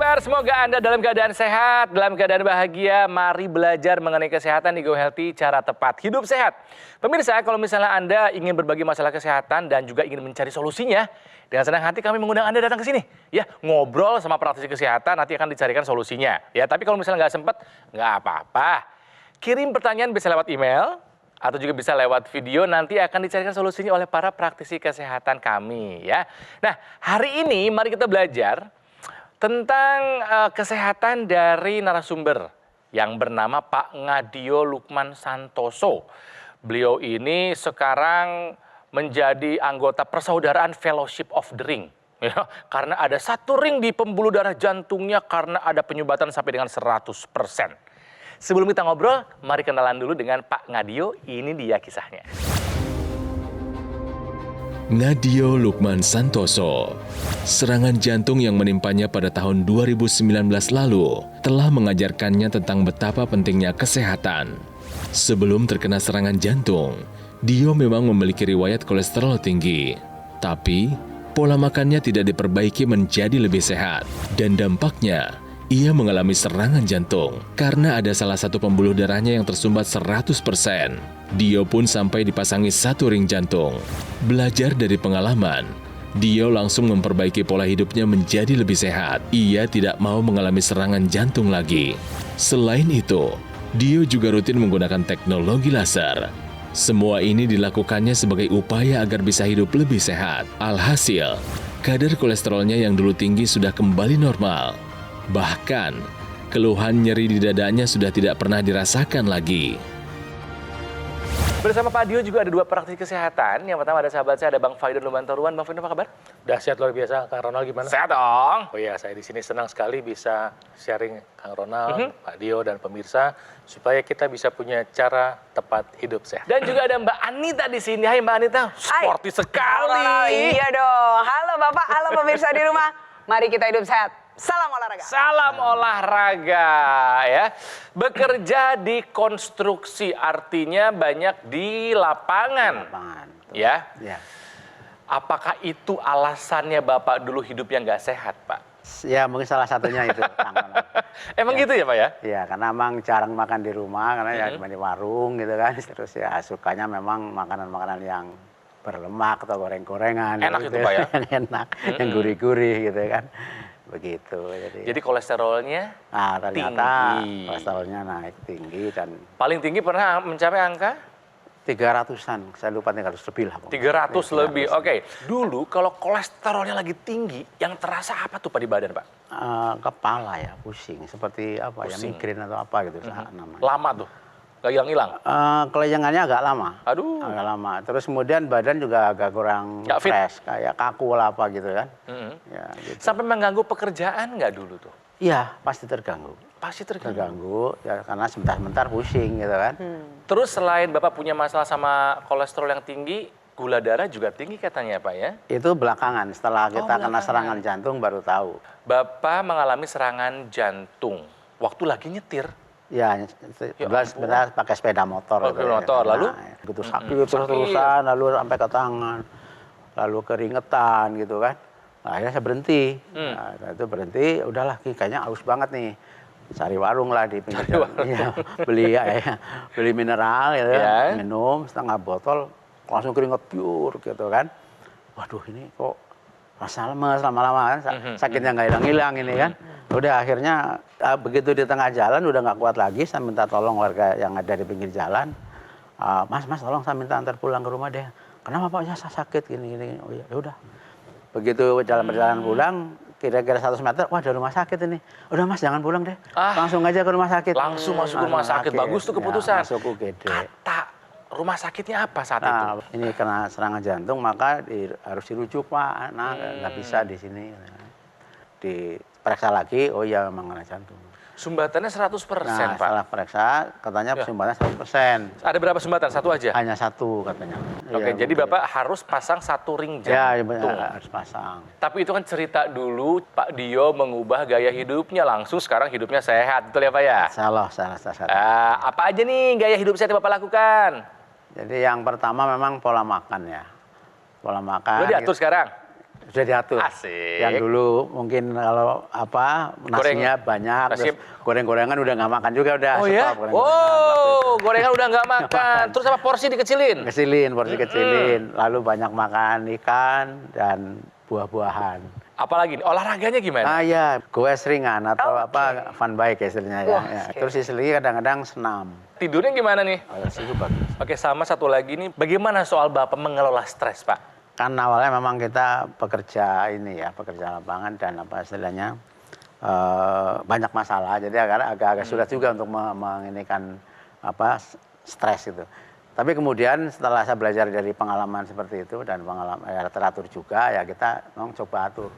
kabar? Semoga Anda dalam keadaan sehat, dalam keadaan bahagia. Mari belajar mengenai kesehatan di Go Healthy, cara tepat hidup sehat. Pemirsa, kalau misalnya Anda ingin berbagi masalah kesehatan dan juga ingin mencari solusinya, dengan senang hati kami mengundang Anda datang ke sini. Ya, ngobrol sama praktisi kesehatan, nanti akan dicarikan solusinya. Ya, tapi kalau misalnya nggak sempat, nggak apa-apa. Kirim pertanyaan bisa lewat email, atau juga bisa lewat video, nanti akan dicarikan solusinya oleh para praktisi kesehatan kami. Ya. Nah, hari ini mari kita belajar tentang kesehatan dari narasumber yang bernama Pak Ngadio Lukman Santoso. Beliau ini sekarang menjadi anggota Persaudaraan Fellowship of the Ring. Ya, karena ada satu ring di pembuluh darah jantungnya karena ada penyumbatan sampai dengan 100%. Sebelum kita ngobrol, mari kenalan dulu dengan Pak Ngadio. Ini dia kisahnya. Ngadio Lukman Santoso, serangan jantung yang menimpanya pada tahun 2019 lalu telah mengajarkannya tentang betapa pentingnya kesehatan. Sebelum terkena serangan jantung, Dio memang memiliki riwayat kolesterol tinggi. Tapi, pola makannya tidak diperbaiki menjadi lebih sehat. Dan dampaknya, ia mengalami serangan jantung karena ada salah satu pembuluh darahnya yang tersumbat 100%. Dio pun sampai dipasangi satu ring jantung. Belajar dari pengalaman, Dio langsung memperbaiki pola hidupnya menjadi lebih sehat. Ia tidak mau mengalami serangan jantung lagi. Selain itu, Dio juga rutin menggunakan teknologi laser. Semua ini dilakukannya sebagai upaya agar bisa hidup lebih sehat. Alhasil, kadar kolesterolnya yang dulu tinggi sudah kembali normal. Bahkan, keluhan nyeri di dadanya sudah tidak pernah dirasakan lagi. Bersama Pak Dio juga ada dua praktisi kesehatan. Yang pertama ada sahabat saya, ada Bang Faidon Lubantaruan. Bang Faidon, apa kabar? Udah sehat luar biasa. Kang Ronald gimana? Sehat dong. Oh iya, saya di sini senang sekali bisa sharing Kang Ronald, Pak Dio, dan pemirsa supaya kita bisa punya cara tepat hidup sehat. Dan juga ada Mbak Anita di sini. Hai Mbak Anita, sporty sekali. Oh, iya dong. Halo Bapak, halo pemirsa di rumah. Mari kita hidup sehat. Salam olahraga. Salam olahraga ya. Bekerja di konstruksi artinya banyak di lapangan. Ya. Ya. Apakah itu alasannya Bapak dulu hidupnya nggak sehat, Pak? Ya mungkin salah satunya itu. Emang gitu ya, Pak ya? Iya, karena memang jarang makan di rumah, karena ya cuma di warung gitu kan. Terus ya sukanya memang makanan-makanan yang berlemak atau goreng-gorengan. Enak gitu. itu, Pak ya? Yang enak, yang gurih-gurih gitu kan. Begitu. Jadi kolesterolnya ternyata tinggi. kolesterolnya naik tinggi dan Paling tinggi pernah mencapai angka? 300-an, saya lupa 300 lebih lah. 300 lebih, oke. Dulu kalau kolesterolnya lagi tinggi, yang terasa apa tuh Pak di badan, Pak? Kepala ya, pusing. Seperti apa Pusing. ya, migrain atau apa gitu namanya. Lama tuh, gak hilang-hilang? Kelayangannya agak lama. Aduh. Agak lama. Terus kemudian badan juga agak kurang Nggak fit. fresh, kayak kaku lah apa gitu kan. Ya, gitu. Sampai mengganggu pekerjaan nggak dulu tuh? Iya, pasti terganggu. Pasti terganggu. Terganggu, ya karena sebentar-sebentar pusing gitu kan. Terus selain Bapak punya masalah sama kolesterol yang tinggi, gula darah juga tinggi katanya Pak ya? Itu belakangan, setelah kita kena belakangan. serangan jantung baru tahu. Bapak mengalami serangan jantung waktu lagi nyetir. Ya, sebentar pakai sepeda motor. Pakai motor, lalu? Gitu sakit terus-terusan, lalu sampai ke tangan, lalu keringetan gitu kan. Nah, akhirnya saya berhenti. Nah, itu berhenti, udahlah kayaknya haus banget nih. Cari warung lah di pinggir jalan. Ya, beli mineral gitu, minum setengah botol, langsung keringet pure gitu kan. Waduh ini kok rasa lemes lama-lama kan, sakitnya nggak hilang-hilang ini kan. Udah akhirnya begitu di tengah jalan udah nggak kuat lagi, saya minta tolong warga yang ada di pinggir jalan. Mas tolong saya minta antar pulang ke rumah deh. Kenapa Pak? Ya saya sakit gini. Oh ya udah. Begitu jalan pulang, kira-kira 100 meter, wah ada rumah sakit ini. Udah Mas jangan pulang deh, langsung aja ke rumah sakit. Langsung masuk ke rumah sakit, bagus tuh keputusan. Ya, masuk UGD. Kata rumah sakitnya apa saat itu? Ini kena serangan jantung maka harus dirujuk Pak, nggak bisa di sini. Diperiksa lagi, oh iya memang kena jantung. Sumbatannya 100% Pak? Setelah periksa katanya sumbatannya 100%. Ada berapa sumbatan? Satu aja? Hanya satu katanya. Oke, jadi Bapak harus pasang satu ring Ya, jantung. harus pasang. Tapi itu kan cerita dulu Pak Dio mengubah gaya hidupnya, langsung sekarang hidupnya sehat, betul ya Pak ya? Salah. Apa aja nih gaya hidup sehat yang Bapak lakukan? Jadi yang pertama memang pola makan ya. Pola makan. Udah diatur sekarang? Sudah diatur. Asik. Yang dulu mungkin kalau apa nasinya banyak, Nasi- terus goreng-gorengan udah nggak makan juga udah. Oh ya? stop goreng-gorengan waktu Oh, itu. gorengan udah nggak makan. makan. Terus apa porsi dikecilin? Kecilin, porsi kecilin, lalu banyak makan ikan dan buah-buahan. Apalagi nih, olahraganya gimana? Ah ya, goes ringan atau Oke. apa fun bike istilahnya ya. Wah, Ya. oke. Terus istri kadang-kadang senam. Tidurnya gimana nih? Oh, sih itu bagus. Oke, sama satu lagi nih, bagaimana soal Bapak mengelola stres, Pak? Kan awalnya memang kita pekerja ini ya, pekerja lapangan dan apa istilahnya banyak masalah. Jadi agak sulit juga untuk menginikan apa stres itu. Tapi kemudian setelah saya belajar dari pengalaman seperti itu dan pengalaman ya, teratur juga ya kita memang coba atur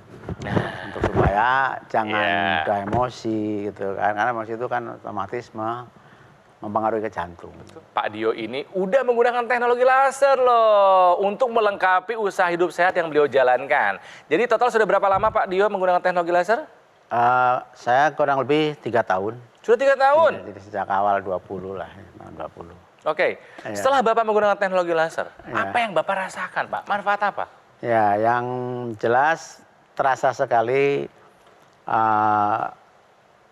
untuk supaya jangan mudah emosi gitu kan, karena emosi itu kan otomatis mempengaruhi ke jantung. Pak Dio ini udah menggunakan teknologi laser loh untuk melengkapi usaha hidup sehat yang beliau jalankan. Jadi total sudah berapa lama Pak Dio menggunakan teknologi laser? Saya kurang lebih 3 tahun. Sudah 3 tahun? Jadi sejak awal 20 lah, tahun 20. Oke, Iya. setelah Bapak menggunakan teknologi laser, Iya. apa yang Bapak rasakan Pak? Manfaat apa? Ya, yang jelas terasa sekali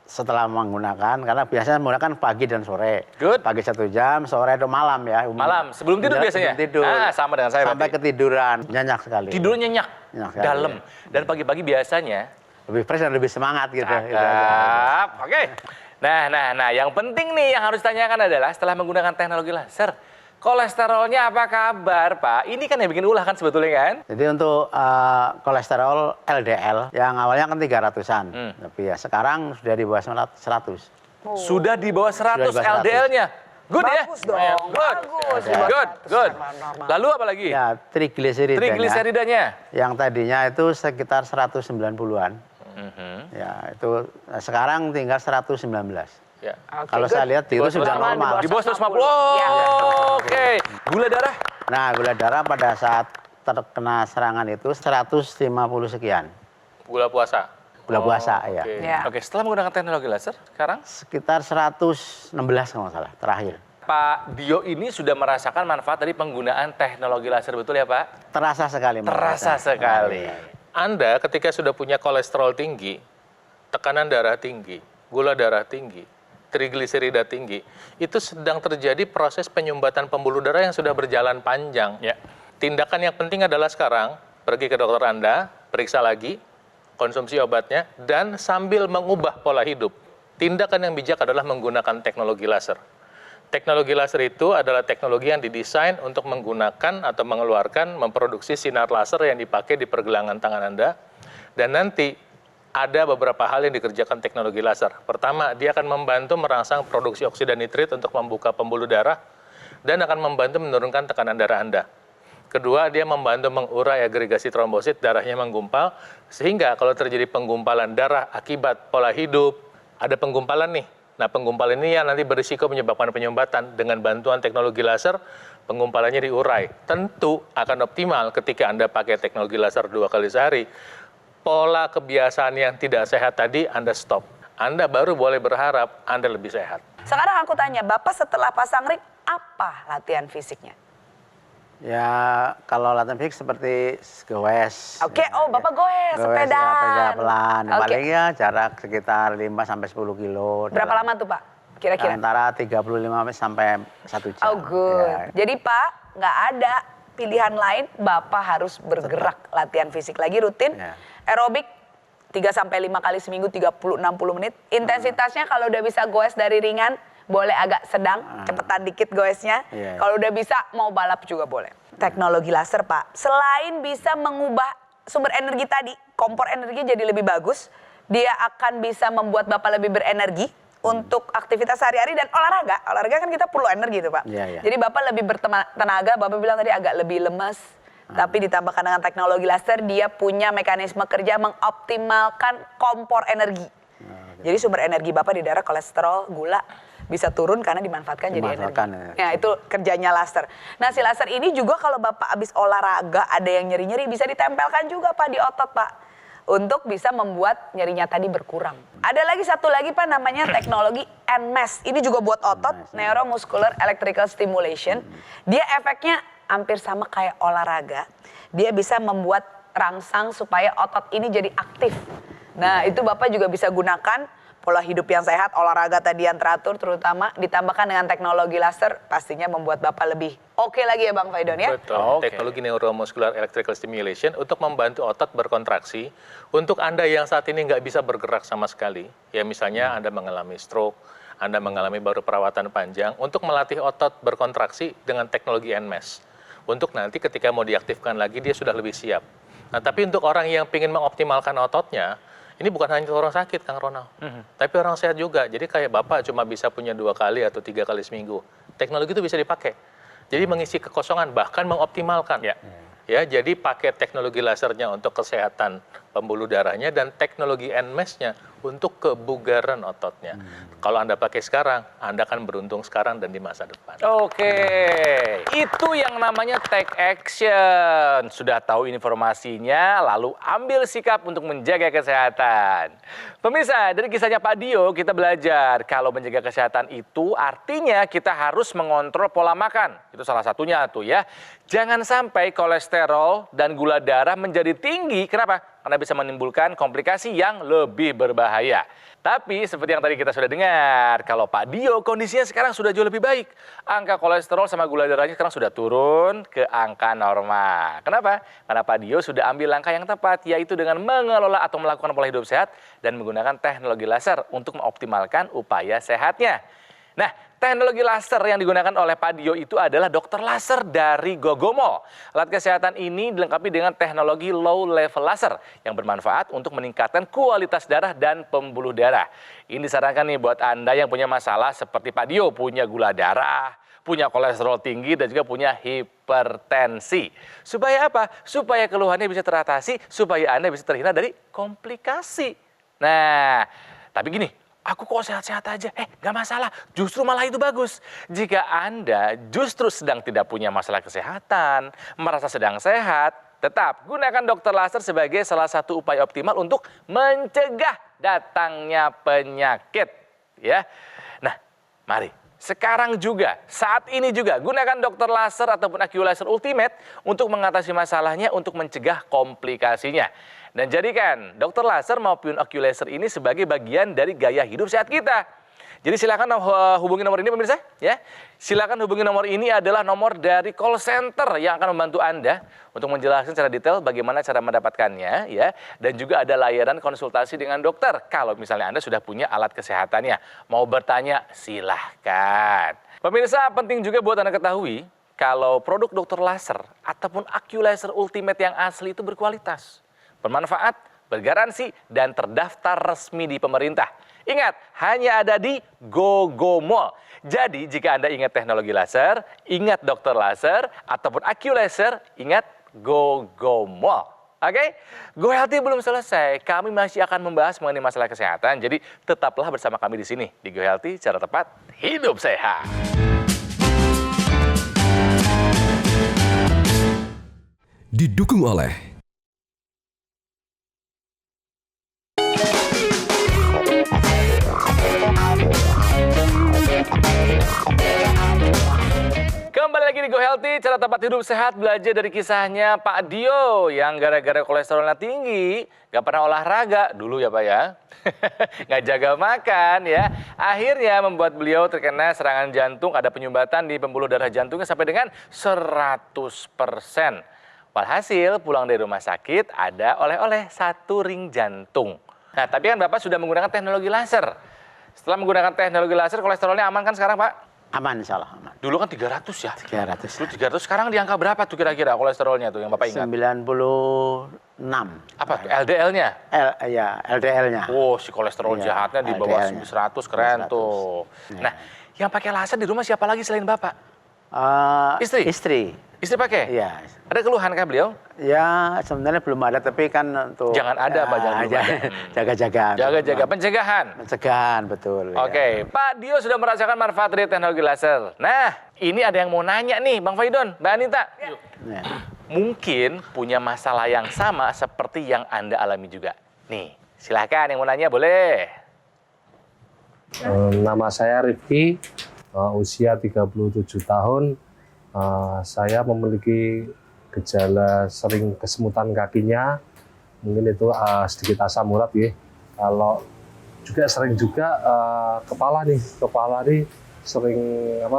setelah menggunakan, karena biasanya menggunakan pagi dan sore. Good. Pagi 1 jam, sore itu malam ya. Malam, sebelum tidur biasanya? Sebelum tidur. Ah, sama dengan saya Sampai berarti. ketiduran, nyenyak sekali. Tidur nyenyak, Nyenyak sekali, dalam. Dan pagi-pagi biasanya Lebih fresh dan lebih semangat gitu. Gitu aja. cakep. Oke. Nah, yang penting nih yang harus ditanyakan adalah setelah menggunakan teknologi laser, kolesterolnya apa kabar, Pak? Ini kan yang bikin ulah kan sebetulnya kan? Jadi untuk kolesterol LDL yang awalnya kan 300-an. Tapi ya sekarang sudah di bawah 100. Sudah di bawah 100 Sudah di bawah 100. LDL-nya. Good ya? Bagus dong, Good. bagus. Ya. Good. Normal. Lalu apa lagi? Ya, trigliseridanya Trigliseridanya. yang tadinya itu sekitar 190-an. Ya, itu sekarang tinggal 119. Ya. Oke, Kalau good. saya lihat itu sudah Normal, normal. Di bawah 150. Ya. Oke. Gula darah? Nah, gula darah pada saat terkena serangan itu 150 sekian. Gula puasa. Gula puasa, oke. ya. Ya. Oke, setelah menggunakan teknologi laser, sekarang Sekitar 116 kalau nggak salah, terakhir. Pak Dio ini sudah merasakan manfaat dari penggunaan teknologi laser, betul ya Pak? Terasa sekali. Terasa sekali. Anda ketika sudah punya kolesterol tinggi, tekanan darah tinggi, gula darah tinggi, trigliserida tinggi, itu sedang terjadi proses penyumbatan pembuluh darah yang sudah berjalan panjang. Ya. Tindakan yang penting adalah sekarang, pergi ke dokter Anda, periksa lagi, konsumsi obatnya, dan sambil mengubah pola hidup. Tindakan yang bijak adalah menggunakan teknologi laser. Teknologi laser itu adalah teknologi yang didesain untuk menggunakan atau mengeluarkan, memproduksi sinar laser yang dipakai di pergelangan tangan Anda. Dan nanti ada beberapa hal yang dikerjakan teknologi laser. Pertama, dia akan membantu merangsang produksi oksida nitrit untuk membuka pembuluh darah dan akan membantu menurunkan tekanan darah Anda. Kedua, dia membantu mengurai agregasi trombosit, darahnya menggumpal, sehingga kalau terjadi penggumpalan darah akibat pola hidup, ada penggumpalan nih. Nah, penggumpalan ini yang nanti berisiko menyebabkan penyumbatan. Dengan bantuan teknologi laser, penggumpalannya diurai. Tentu akan optimal ketika Anda pakai teknologi laser 2 kali sehari. Pola kebiasaan yang tidak sehat tadi Anda stop. Anda baru boleh berharap Anda lebih sehat. Sekarang aku tanya, Bapak setelah pasang ring, apa latihan fisiknya? Ya, kalau latihan fisik seperti goes. Oke, oh Bapak goes, sepedaan. Ya, sepeda pelan. Oke. Paling ya jarak sekitar 5-10 kilo. Berapa lama tuh Pak, kira-kira? Antara 35 sampai 1 jam. Oh good. Ya. Jadi Pak, nggak ada pilihan lain, Bapak harus bergerak latihan fisik lagi rutin. Ya. Aerobik 3-5 kali seminggu 30-60 menit. Intensitasnya kalau udah bisa goes dari ringan, boleh agak sedang, cepetan dikit goesnya. Iya. Kalau udah bisa mau balap juga boleh. Teknologi laser Pak, selain bisa mengubah sumber energi tadi, kompor energinya jadi lebih bagus, dia akan bisa membuat Bapak lebih berenergi untuk aktivitas sehari-hari dan olahraga. Olahraga kan kita perlu energi tuh Pak. Iya, iya. Jadi Bapak lebih bertenaga, Bapak bilang tadi agak lebih lemes. Tapi ditambahkan dengan teknologi laser, dia punya mekanisme kerja mengoptimalkan kompor energi. Jadi sumber energi Bapak di darah, kolesterol, gula, bisa turun karena dimanfaatkan jadi Dimanfaatkan, energi. ya. Ya, itu kerjanya laser. Nah, si laser ini juga kalau Bapak habis olahraga ada yang nyeri-nyeri bisa ditempelkan juga Pak di otot Pak. Untuk bisa membuat nyerinya tadi berkurang. Ada lagi satu lagi Pak namanya teknologi NMES. Ini juga buat otot, Neuromuscular Electrical Stimulation. Dia efeknya hampir sama kayak olahraga. Dia bisa membuat rangsang supaya otot ini jadi aktif. Nah, itu Bapak juga bisa gunakan pola hidup yang sehat, olahraga tadi yang teratur, terutama ditambahkan dengan teknologi laser, pastinya membuat Bapak lebih oke lagi ya Bang Faidon ya? Betul. Oke. Teknologi neuromuscular electrical stimulation untuk membantu otot berkontraksi. Untuk Anda yang saat ini nggak bisa bergerak sama sekali, ya misalnya Anda mengalami stroke, Anda mengalami baru perawatan panjang, untuk melatih otot berkontraksi dengan teknologi NMAS. Untuk nanti ketika mau diaktifkan lagi, dia sudah lebih siap. Nah, tapi untuk orang yang ingin mengoptimalkan ototnya, ini bukan hanya orang sakit, Kang Ronald, tapi orang sehat juga. Jadi kayak Bapak cuma bisa punya 2 kali atau 3 kali seminggu. Teknologi itu bisa dipakai. Jadi mengisi kekosongan, bahkan mengoptimalkan. Ya, jadi pakai teknologi lasernya untuk kesehatan pembuluh darahnya dan teknologi NMAS-nya untuk kebugaran ototnya. Kalau Anda pakai sekarang, Anda akan beruntung sekarang dan di masa depan. Oke, itu yang namanya take action. Sudah tahu informasinya, lalu ambil sikap untuk menjaga kesehatan. Pemirsa, dari kisahnya Pak Dio, kita belajar kalau menjaga kesehatan itu artinya kita harus mengontrol pola makan. Itu salah satunya tuh ya. Jangan sampai kolesterol dan gula darah menjadi tinggi. Kenapa? Karena bisa menimbulkan komplikasi yang lebih berbahaya. Tapi seperti yang tadi kita sudah dengar, kalau Pak Dio kondisinya sekarang sudah jauh lebih baik. Angka kolesterol sama gula darahnya sekarang sudah turun ke angka normal. Kenapa? Karena Pak Dio sudah ambil langkah yang tepat, yaitu dengan mengelola atau melakukan pola hidup sehat dan menggunakan teknologi laser untuk mengoptimalkan upaya sehatnya. Nah, teknologi laser yang digunakan oleh Pak Dio itu adalah dokter laser dari Gogomo. Alat kesehatan ini dilengkapi dengan teknologi low level laser yang bermanfaat untuk meningkatkan kualitas darah dan pembuluh darah. Ini disarankan nih buat Anda yang punya masalah seperti Pak Dio, punya gula darah, punya kolesterol tinggi dan juga punya hipertensi. Supaya apa? Supaya keluhannya bisa teratasi, supaya Anda bisa terhindar dari komplikasi. Nah, tapi gini, aku kok sehat-sehat aja. Gak masalah. Justru malah itu bagus. Jika Anda justru sedang tidak punya masalah kesehatan, merasa sedang sehat, tetap gunakan dokter laser sebagai salah satu upaya optimal untuk mencegah datangnya penyakit. Ya. Nah, mari. Sekarang juga, saat ini juga, gunakan dokter laser ataupun AccuLaser Ultimate untuk mengatasi masalahnya, untuk mencegah komplikasinya. Dan jadikan dokter laser maupun AccuLaser ini sebagai bagian dari gaya hidup sehat kita. Jadi silakan hubungi nomor ini pemirsa, ya. Silakan hubungi nomor ini, adalah nomor dari call center yang akan membantu Anda untuk menjelaskan secara detail bagaimana cara mendapatkannya, ya. Dan juga ada layanan konsultasi dengan dokter kalau misalnya Anda sudah punya alat kesehatannya. Mau bertanya, silahkan. Pemirsa, penting juga buat Anda ketahui kalau produk dokter laser ataupun AccuLaser Ultimate yang asli itu berkualitas, bermanfaat, bergaransi, dan terdaftar resmi di pemerintah. Ingat, hanya ada di Gogomo. Jadi, jika Anda ingat teknologi laser, ingat dokter laser, ataupun AccuLaser, ingat Gogomo. Oke? Go Healthy belum selesai. Kami masih akan membahas mengenai masalah kesehatan. Jadi, tetaplah bersama kami di sini. Di Go Healthy, cara tepat, hidup sehat. Didukung oleh Kembali lagi di Go Healthy, cara tepat hidup sehat, belajar dari kisahnya Pak Dio yang gara-gara kolesterolnya tinggi, gak pernah olahraga dulu ya Pak ya, gak jaga makan ya. Akhirnya membuat beliau terkena serangan jantung, ada penyumbatan di pembuluh darah jantungnya sampai dengan 100%. Walhasil pulang dari rumah sakit ada oleh-oleh 1 ring jantung. Nah tapi kan Bapak sudah menggunakan teknologi laser. Setelah menggunakan teknologi laser, kolesterolnya aman kan sekarang Pak? Aman, insya Allah aman. Dulu kan 300 ya? 300. Dulu 300, sekarang di angka berapa tuh kira-kira kolesterolnya tuh yang Bapak ingat? 96. Apa tuh, LDL-nya? Ya, LDL-nya. Oh, si kolesterol Iya, jahatnya di bawah LDL-nya. 100, keren 100. tuh. Iya. Nah, yang pakai laser di rumah siapa lagi selain Bapak? Istri? Istri. Istri pakai? Iya. Ada keluhan kah beliau? Ya, sebenarnya belum ada, tapi kan untuk... Jangan ada, Pak, jangan belum ada. Jaga-jaga. Jaga-jaga, pencegahan. Pencegahan, betul. Oke, Pak Dio sudah merasakan manfaat dari teknologi laser. Nah, ini ada yang mau nanya nih, Bang Faidon, Mbak Anita. Ya. Mungkin punya masalah yang sama seperti yang Anda alami juga. Nih, silahkan yang mau nanya boleh. Nama saya Rifki, usia 37 tahun. Saya memiliki gejala sering kesemutan kakinya, mungkin itu sedikit asam urat ya. Kalau juga sering juga kepala nih sering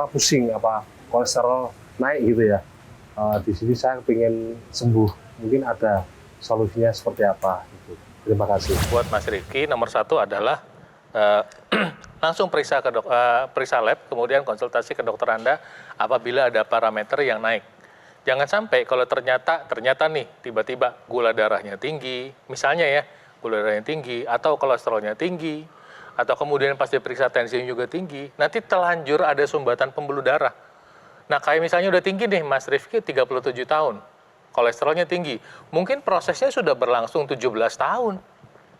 pusing, kolesterol naik gitu ya. Di sini saya ingin sembuh, mungkin ada solusinya seperti apa gitu. Terima kasih. Buat Mas Rifki, nomor 1 adalah langsung periksa lab, kemudian konsultasi ke dokter Anda apabila ada parameter yang naik. Jangan sampai kalau ternyata nih tiba-tiba gula darahnya tinggi, misalnya ya, gula darahnya tinggi atau kolesterolnya tinggi, atau kemudian pas diperiksa tensinya juga tinggi, nanti telanjur ada sumbatan pembuluh darah. Nah, kayak misalnya udah tinggi nih Mas Rifki 37 tahun, kolesterolnya tinggi, mungkin prosesnya sudah berlangsung 17 tahun.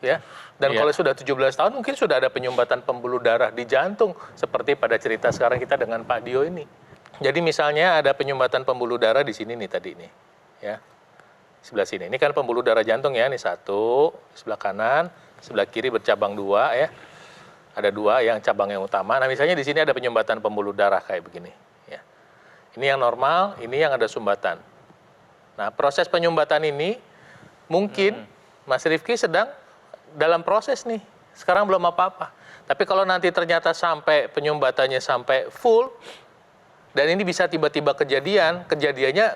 Ya, dan kalau sudah 17 tahun mungkin sudah ada penyumbatan pembuluh darah di jantung seperti pada cerita sekarang kita dengan Pak Dio ini. Jadi misalnya ada penyumbatan pembuluh darah di sini nih tadi nih, ya. Sebelah sini. Ini kan pembuluh darah jantung ya, nih 1, sebelah kanan, sebelah kiri bercabang 2 ya. Ada 2 yang cabang yang utama. Nah, misalnya di sini ada penyumbatan pembuluh darah kayak begini, ya. Ini yang normal, ini yang ada sumbatan. Nah, proses penyumbatan ini mungkin Mas Rifki sedang dalam proses nih, sekarang belum apa-apa. Tapi kalau nanti ternyata sampai penyumbatannya sampai full, dan ini bisa tiba-tiba kejadiannya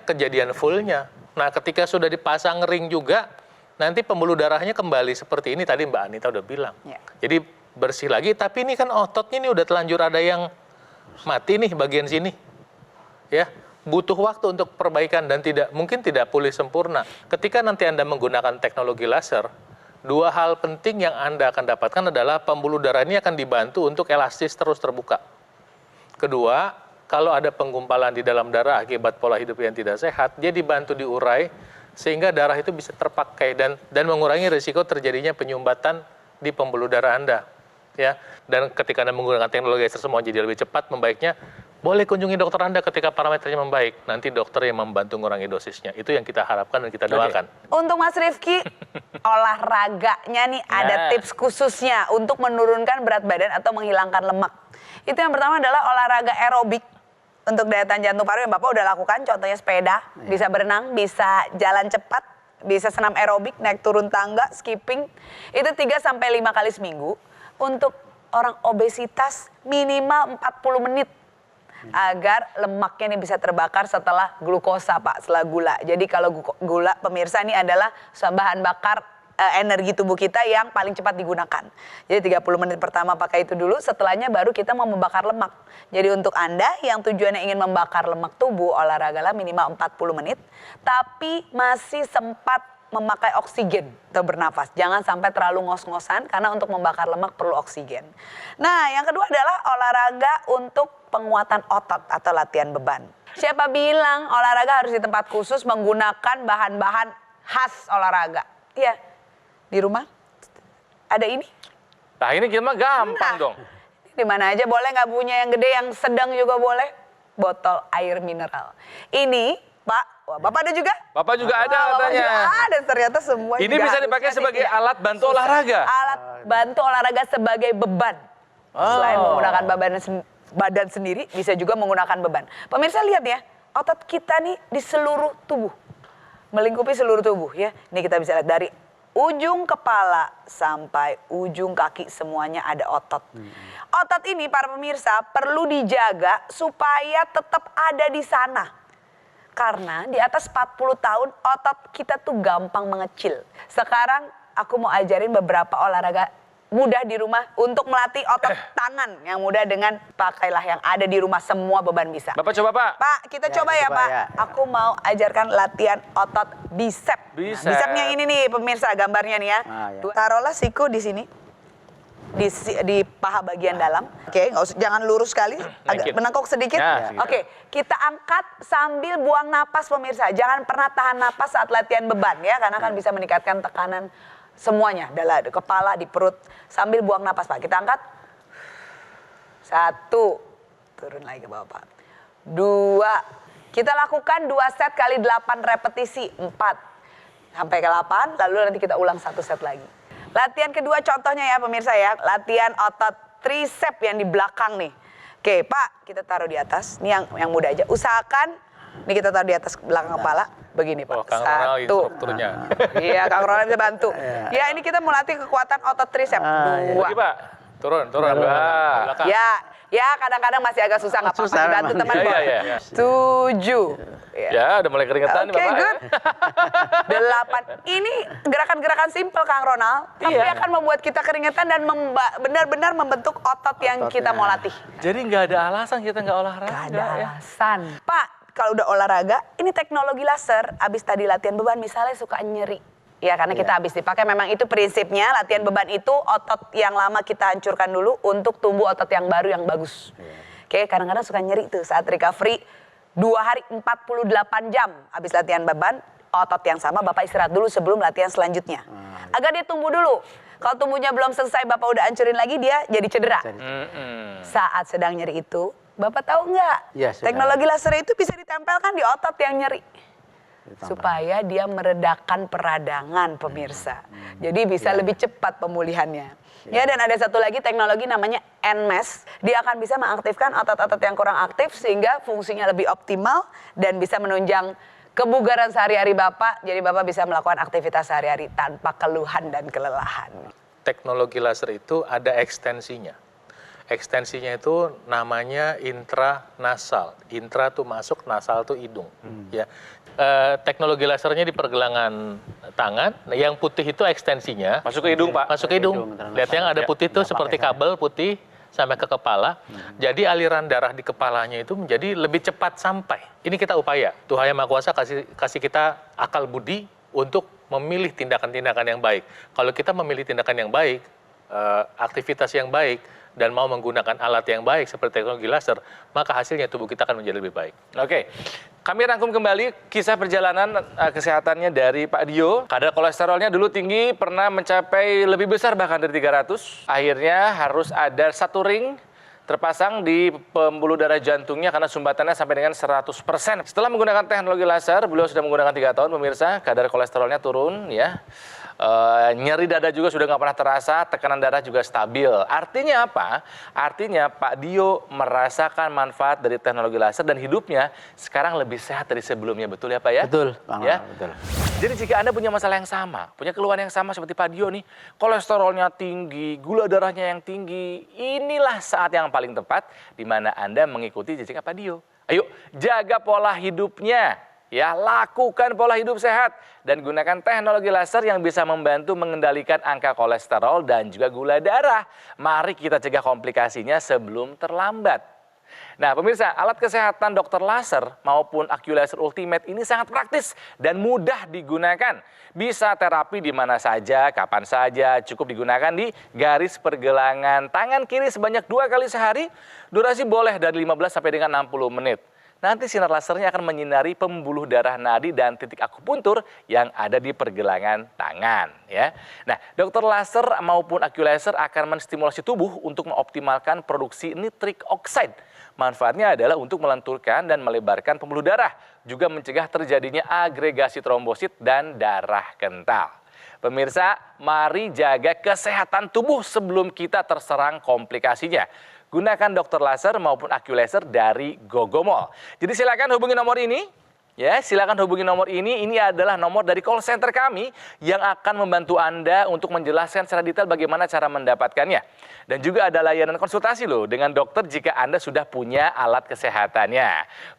kejadian fullnya. Nah, ketika sudah dipasang ring juga, nanti pembuluh darahnya kembali seperti ini, tadi Mbak Anita udah bilang. Ya. Jadi bersih lagi, tapi ini kan ototnya ini udah telanjur ada yang mati nih bagian sini. Ya, butuh waktu untuk perbaikan dan mungkin tidak pulih sempurna. Ketika nanti Anda menggunakan teknologi laser, 2 hal penting yang Anda akan dapatkan adalah pembuluh darah ini akan dibantu untuk elastis terus terbuka. Kedua, kalau ada penggumpalan di dalam darah akibat pola hidup yang tidak sehat, dia dibantu diurai sehingga darah itu bisa terpakai dan mengurangi risiko terjadinya penyumbatan di pembuluh darah Anda. Ya, dan ketika Anda menggunakan teknologi laser semua jadi lebih cepat membaiknya, boleh kunjungi dokter Anda ketika parameternya membaik. Nanti dokter yang membantu mengurangi dosisnya. Itu yang kita harapkan dan kita doakan. Untuk Mas Rifki, olahraganya nih ada tips khususnya untuk menurunkan berat badan atau menghilangkan lemak. Itu yang pertama adalah olahraga aerobik untuk daya tahan jantung paru yang Bapak udah lakukan. Contohnya sepeda, bisa berenang, bisa jalan cepat, bisa senam aerobik, naik turun tangga, skipping. Itu 3-5 kali seminggu. Untuk orang obesitas minimal 40 menit. Agar lemaknya ini bisa terbakar setelah glukosa Pak, setelah gula. Jadi kalau gula pemirsa ini adalah bahan bakar energi tubuh kita yang paling cepat digunakan. Jadi 30 menit pertama pakai itu dulu, setelahnya baru kita mau membakar lemak. Jadi untuk Anda yang tujuannya ingin membakar lemak tubuh, olahragalah minimal 40 menit. Tapi masih sempat memakai oksigen atau bernafas. Jangan sampai terlalu ngos-ngosan karena untuk membakar lemak perlu oksigen. Nah, yang kedua adalah olahraga untuk penguatan otot atau latihan beban. Siapa bilang olahraga harus di tempat khusus menggunakan bahan-bahan khas olahraga? Iya, di rumah ada ini. Nah, ini gimana gampang dong. Di mana aja boleh, nggak punya yang gede, yang sedang juga boleh. Botol air mineral. Ini Pak, wah, Bapak ada juga? Bapak juga ada katanya. Ada, ternyata semua. Ini bisa dipakai sebagai alat bantu olahraga. Alat bantu olahraga sebagai beban. Selain menggunakan badan sendiri, bisa juga menggunakan beban. Pemirsa lihat ya, otot kita nih di seluruh tubuh. Melingkupi seluruh tubuh ya. Ini kita bisa lihat dari ujung kepala sampai ujung kaki semuanya ada otot. Otot ini para pemirsa perlu dijaga supaya tetap ada di sana. Karena di atas 40 tahun otot kita tuh gampang mengecil. Sekarang aku mau ajarin beberapa olahraga mudah di rumah untuk melatih otot tangan yang mudah dengan pakailah yang ada di rumah, semua beban bisa. Bapak coba Pak. Pak, kita coba ya Pak. Ya. Aku mau ajarkan latihan otot bicep. Bicepnya ini nih pemirsa gambarnya nih ya. Taruhlah siku di sini. Di paha bagian dalam. Oke, jangan lurus sekali, agak menengkuk sedikit. Oke, kita angkat sambil buang napas pemirsa. Jangan pernah tahan napas saat latihan beban ya, karena kan bisa meningkatkan tekanan semuanya, di kepala, di perut. Sambil buang napas Pak. Kita angkat. 1, turun lagi ke bawah Pak. 2, kita lakukan 2 set kali 8 repetisi. 4, sampai ke 8, lalu nanti kita ulang 1 set lagi. Latihan kedua contohnya ya pemirsa ya, latihan otot tricep yang di belakang nih. Oke Pak, kita taruh di atas, ini yang mudah aja. Usahakan, ini kita taruh di atas belakang kepala. Begini Pak, Oh, Kang Ronald satu. instrukturnya. Iya, Kang Ronald bisa bantu. Ya, ini kita melatih kekuatan otot tricep. Dua. Lagi, Pak. Turun. Belakang. Ya, kadang-kadang masih agak susah, nggak apa-apa. Susah Dibantu memang. teman Iya, kok. iya, iya. 7. Ya. Ya, udah mulai keringetan nih, Oke, Bapak. good. 8. Ini gerakan-gerakan simpel, Kang Ronald. Tapi Iya. akan membuat kita keringetan dan benar-benar membentuk otot yang kita mau latih. Jadi nggak ada alasan kita nggak olahraga. Gak ada ya. alasan. Pak, kalau udah olahraga, ini teknologi laser, abis tadi latihan beban misalnya suka nyeri. Ya, karena kita habis dipakai, memang itu prinsipnya, latihan beban itu otot yang lama kita hancurkan dulu untuk tumbuh otot yang baru yang bagus. Oke, kadang-kadang suka nyeri tuh saat recovery. 2 hari 48 jam habis latihan beban, otot yang sama Bapak istirahat dulu sebelum latihan selanjutnya. Agar dia tumbuh dulu. Kalau tumbuhnya belum selesai, Bapak udah hancurin lagi, dia jadi cedera. Saat sedang nyeri itu, Bapak tahu nggak? Iya, sudah. Teknologi laser itu bisa ditempelkan di otot yang nyeri. Supaya dia meredakan peradangan pemirsa. Jadi bisa lebih cepat pemulihannya. Ya, dan ada satu lagi teknologi namanya NMAS. Dia akan bisa mengaktifkan otot-otot yang kurang aktif sehingga fungsinya lebih optimal dan bisa menunjang kebugaran sehari-hari Bapak. Jadi Bapak bisa melakukan aktivitas sehari-hari tanpa keluhan dan kelelahan. Teknologi laser itu ada ekstensinya. Ekstensinya itu namanya intranasal. Intra tuh masuk, nasal tuh hidung. Ya. Teknologi lasernya di pergelangan tangan. Yang putih itu ekstensinya. Masuk ke hidung, Pak. Masuk ke hidung. Lihat yang ada putih itu seperti kabel putih sampai ke kepala. Jadi aliran darah di kepalanya itu menjadi lebih cepat sampai. Ini kita upaya. Tuhan Yang Maha Kuasa kasih kita akal budi untuk memilih tindakan-tindakan yang baik. Kalau kita memilih tindakan yang baik, aktivitas yang baik, dan mau menggunakan alat yang baik seperti teknologi laser, maka hasilnya tubuh kita akan menjadi lebih baik. Oke, kami rangkum kembali kisah perjalanan kesehatannya dari Pak Dio. Kadar kolesterolnya dulu tinggi, pernah mencapai lebih besar bahkan dari 300. Akhirnya harus ada satu ring terpasang di pembuluh darah jantungnya karena sumbatannya sampai dengan 100%. Setelah menggunakan teknologi laser, beliau sudah menggunakan 3 tahun pemirsa, kadar kolesterolnya turun ya. Nyeri dada juga sudah nggak pernah terasa, tekanan darah juga stabil. Artinya apa? Artinya Pak Dio merasakan manfaat dari teknologi laser dan hidupnya sekarang lebih sehat dari sebelumnya. Betul ya Pak ya? Betul, Bang. Ya? Betul. Jadi jika Anda punya masalah yang sama, punya keluhan yang sama seperti Pak Dio nih, kolesterolnya tinggi, gula darahnya yang tinggi, inilah saat yang paling tepat di mana Anda mengikuti jejak Pak Dio. Ayo, jaga pola hidupnya. Ya, lakukan pola hidup sehat dan gunakan teknologi laser yang bisa membantu mengendalikan angka kolesterol dan juga gula darah. Mari kita cegah komplikasinya sebelum terlambat. Nah, pemirsa, alat kesehatan dokter laser maupun AccuLaser Ultimate ini sangat praktis dan mudah digunakan. Bisa terapi di mana saja, kapan saja, cukup digunakan di garis pergelangan tangan kiri sebanyak 2 kali sehari. Durasi boleh dari 15 sampai dengan 60 menit. Nanti sinar lasernya akan menyinari pembuluh darah nadi dan titik akupuntur yang ada di pergelangan tangan. Ya. Nah, dokter laser maupun AccuLaser akan menstimulasi tubuh untuk mengoptimalkan produksi nitrik oxide. Manfaatnya adalah untuk melenturkan dan melebarkan pembuluh darah, juga mencegah terjadinya agregasi trombosit dan darah kental. Pemirsa, mari jaga kesehatan tubuh sebelum kita terserang komplikasinya. Gunakan dokter laser maupun AccuLaser dari Gogomol. Jadi silakan hubungi nomor ini. Ya, silakan hubungi nomor ini. Ini adalah nomor dari call center kami yang akan membantu Anda untuk menjelaskan secara detail bagaimana cara mendapatkannya. Dan juga ada layanan konsultasi loh dengan dokter jika Anda sudah punya alat kesehatannya.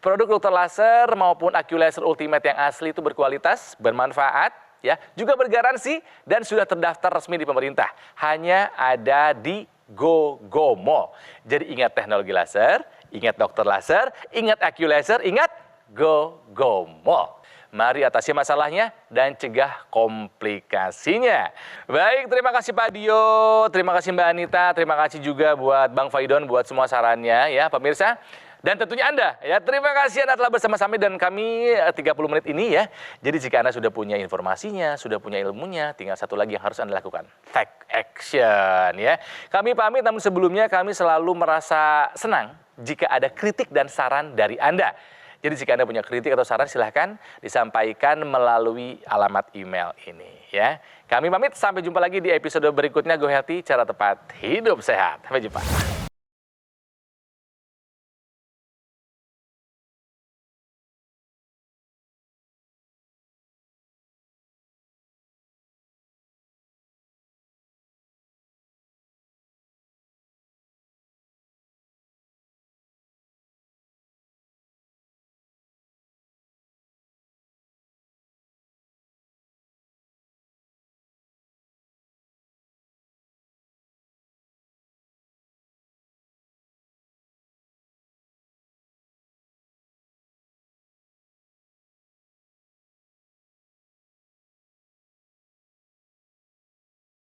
Produk dokter laser maupun AccuLaser Ultimate yang asli itu berkualitas, bermanfaat, ya, juga bergaransi dan sudah terdaftar resmi di pemerintah. Hanya ada di Gogomol. Jadi ingat teknologi laser, ingat dokter laser, ingat AccuLaser, ingat Gogomol. Mari atasi masalahnya dan cegah komplikasinya. Baik, terima kasih Pak Dio, terima kasih Mbak Anita, terima kasih juga buat Bang Faidon buat semua sarannya ya pemirsa. Dan tentunya Anda, ya terima kasih Anda telah bersama-sama dan kami 30 menit ini ya. Jadi jika Anda sudah punya informasinya, sudah punya ilmunya, tinggal satu lagi yang harus Anda lakukan. Take action ya. Kami pamit, namun sebelumnya kami selalu merasa senang jika ada kritik dan saran dari Anda. Jadi jika Anda punya kritik atau saran silahkan disampaikan melalui alamat email ini ya. Kami pamit, sampai jumpa lagi di episode berikutnya Go Healthy, cara tepat hidup sehat. Sampai jumpa.